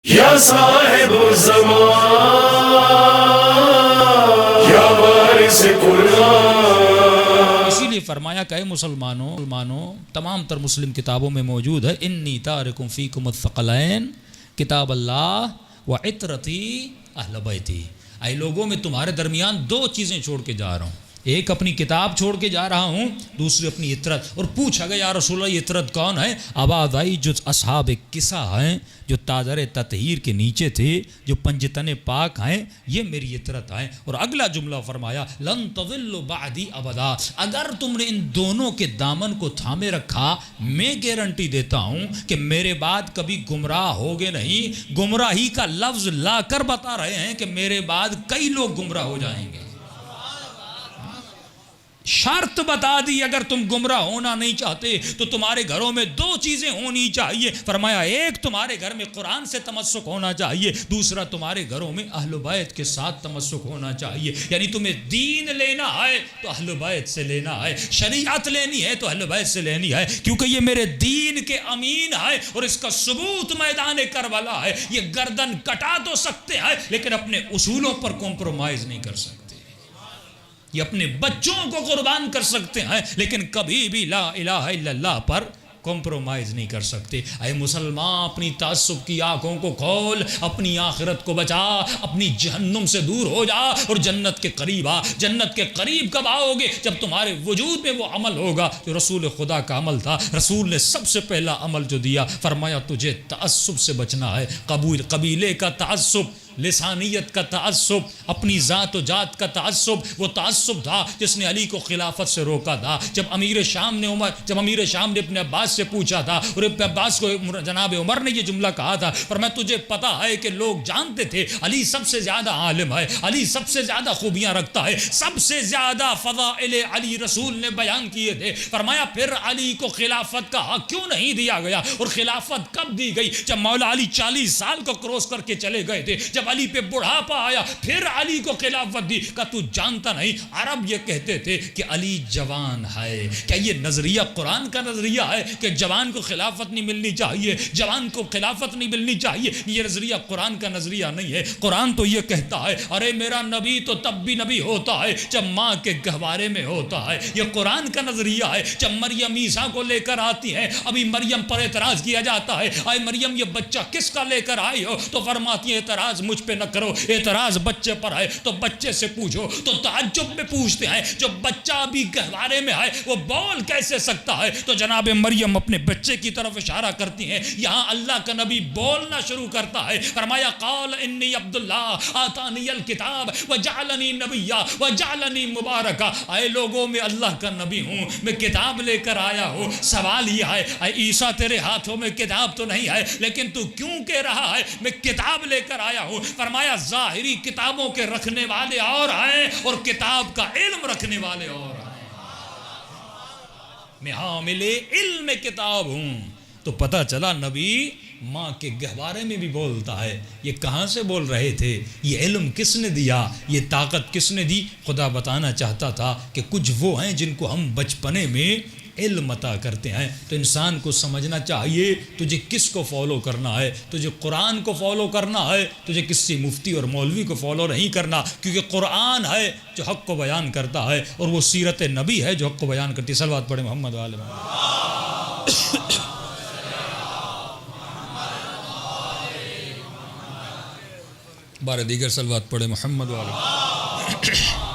یا صاحب الزمان یا وارث قرآن. اسی لیے فرمایا کہ اے مسلمانوں تمام تر مسلم کتابوں میں موجود ہے انی تارکم فیکم الثقلین کتاب اللہ و عطرتی اہل بیتی. اے لوگوں میں تمہارے درمیان دو چیزیں چھوڑ کے جا رہا ہوں، ایک اپنی کتاب چھوڑ کے جا رہا ہوں، دوسری اپنی عطرت. اور پوچھا گیا یا رسول اللہ یہ عطرت کون ہے؟ آواز آئی جو اصحاب کسا ہیں، جو تاجر تطہیر کے نیچے تھے، جو پنجتن پاک ہیں، یہ میری عطرت ہیں. اور اگلا جملہ فرمایا لن تضلوا بعدی ابدا. اگر تم نے ان دونوں کے دامن کو تھامے رکھا، میں گارنٹی دیتا ہوں کہ میرے بعد کبھی گمراہ ہوگے نہیں. گمراہی کا لفظ لا کر بتا رہے ہیں کہ میرے بعد کئی لوگ گمراہ ہو جائیں گے. شرط بتا دی اگر تم گمراہ ہونا نہیں چاہتے تو تمہارے گھروں میں دو چیزیں ہونی چاہیے. فرمایا ایک تمہارے گھر میں قرآن سے تمسک ہونا چاہیے، دوسرا تمہارے گھروں میں اہل بیت کے ساتھ تمسک ہونا چاہیے. یعنی تمہیں دین لینا ہے تو اہل بیت سے لینا ہے، شریعت لینی ہے تو اہل بیت سے لینی ہے، کیونکہ یہ میرے دین کے امین ہے اور اس کا ثبوت میدان کربلا ہے. یہ گردن کٹا تو سکتے ہیں لیکن اپنے اصولوں پر کمپرومائز نہیں کر سکتے. یہ اپنے بچوں کو قربان کر سکتے ہیں لیکن کبھی بھی لا الہ الا اللہ پر کمپرومائز نہیں کر سکتے. اے مسلمان اپنی تعصب کی آنکھوں کو کھول، اپنی آخرت کو بچا، اپنی جہنم سے دور ہو جا اور جنت کے قریب آ. جنت کے قریب کب آؤ گے؟ جب تمہارے وجود میں وہ عمل ہوگا جو رسول خدا کا عمل تھا. رسول نے سب سے پہلا عمل جو دیا، فرمایا تجھے تعصب سے بچنا ہے. قبیلے کا تعصب، لسانیت کا تعصب، اپنی ذات و جات کا تعصب، وہ تعصب تھا جس نے علی کو خلافت سے روکا تھا. جب امیر شام نے اپنے عباس سے پوچھا تھا اور عباس کو جناب عمر نے یہ جملہ کہا تھا، پر میں تجھے پتا ہے کہ لوگ جانتے تھے علی سب سے زیادہ عالم ہے، علی سب سے زیادہ خوبیاں رکھتا ہے، سب سے زیادہ فضائل علی رسول نے بیان کیے تھے. فرمایا پھر علی کو خلافت کا حق کیوں نہیں دیا گیا؟ اور خلافت کب دی گئی؟ جب مولا علی 40 سال کو کروس کر کے چلے گئے تھے، جب علی پہ بڑھاپا آیا پھر علی کو خلافت دی. کہ تو جانتا نہیں عرب یہ کہتے تھے کہ علی جوان ہے. کیا یہ نظریہ قرآن کا نظریہ ہے کہ جوان کو خلافت نہیں ملنی چاہیے، جوان کو خلافت نہیں ملنی چاہیے؟ یہ نظریہ قرآن کا نظریہ نہیں ہے. قرآن تو یہ کہتا ہے ارے میرا نبی تو تب بھی نبی ہوتا ہے جب ماں کے گہوارے میں ہوتا ہے. یہ قرآن کا نظریہ ہے. جب مریم عیسیٰ کو لے کر آتی ہیں، ابھی مریم پر اعتراض کیا جاتا ہے اے مریم یہ بچہ کس کا لے کر آئی ہو؟ تو فرماتی ہے اعتراض مجھ پہ نہ کرو، اعتراض بچے پر ہے تو بچے سے پوچھو. تو تعجب میں پوچھتے ہیں جو بچہ ابھی گہوارے میں ہے وہ بول کیسے سکتا ہے؟ تو جناب مریم اپنے بچے کی طرف اشارہ کرتی ہیں. یہاں اللہ کا نبی بولنا شروع کرتا ہے. فرمایا قال انی عبداللہ آتانی الکتاب وجعلنی نبیا وجعلنی مبارکا. اے لوگوں میں اللہ کا نبی ہوں، میں کتاب لے کر آیا ہوں. سوال یہ ہے اے عیسیٰ تیرے ہاتھوں میں کتاب تو نہیں ہے لیکن تو کیوں کہہ رہا ہے میں کتاب لے کر آیا ہوں؟ فرمایا ظاہری کتابوں کے رکھنے والے اور ہیں اور کتاب کا علم رکھنے والے اور ہیں. میں حامل علم کتاب ہوں. تو پتہ چلا نبی ماں کے گہوارے میں بھی بولتا ہے. یہ کہاں سے بول رہے تھے؟ یہ علم کس نے دیا؟ یہ طاقت کس نے دی؟ خدا بتانا چاہتا تھا کہ کچھ وہ ہیں جن کو ہم بچپنے میں علم عطا کرتے ہیں. تو انسان کو سمجھنا چاہیے تجھے کس کو فالو کرنا ہے. تجھے قرآن کو فالو کرنا ہے، تجھے کسی مفتی اور مولوی کو فالو نہیں کرنا، کیونکہ قرآن ہے جو حق کو بیان کرتا ہے اور وہ سیرت نبی ہے جو حق کو بیان کرتی ہے. صلوات پڑھیں محمد و آل محمد. بارے دیگر صلوات پڑھیں محمد و آل محمد.